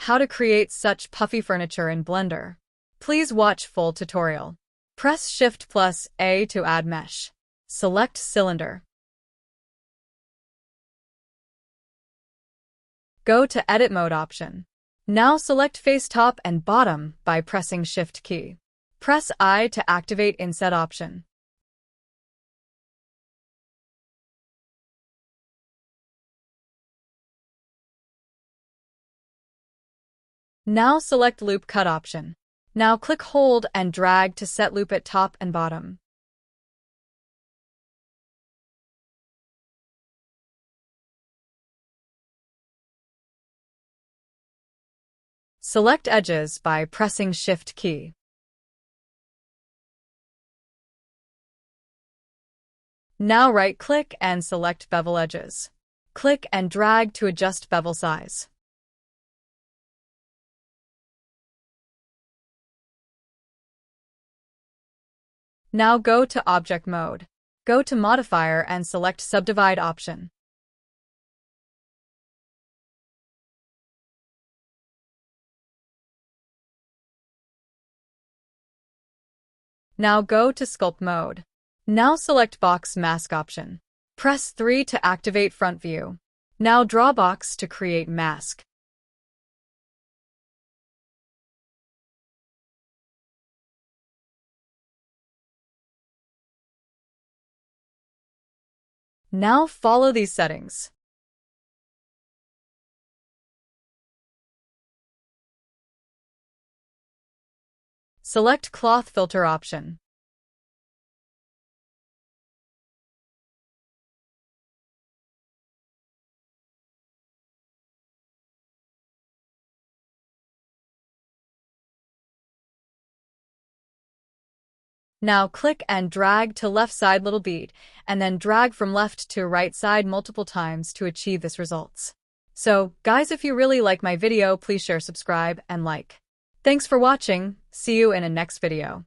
How to create such puffy furniture in Blender. Please watch full tutorial. Press Shift plus A to add mesh. Select cylinder. Go to Edit Mode option. Now select face top and bottom by pressing Shift key. Press I to activate Inset option. Now select Loop Cut option. Now click Hold and drag to set loop at top and bottom. Select Edges by pressing Shift key. Now right-click and select Bevel Edges. Click and drag to adjust bevel size. Now go to Object Mode. Go to Modifier and select Subdivide option. Now go to Sculpt Mode. Now select Box Mask option. Press 3 to activate Front View. Now draw box to create mask. Now follow these settings. Select Cloth Filter option. Now click and drag to left side little bead, and then drag from left to right side multiple times to achieve this results. So, guys, if you really like my video, please share, subscribe, and like. Thanks for watching. See you in a next video.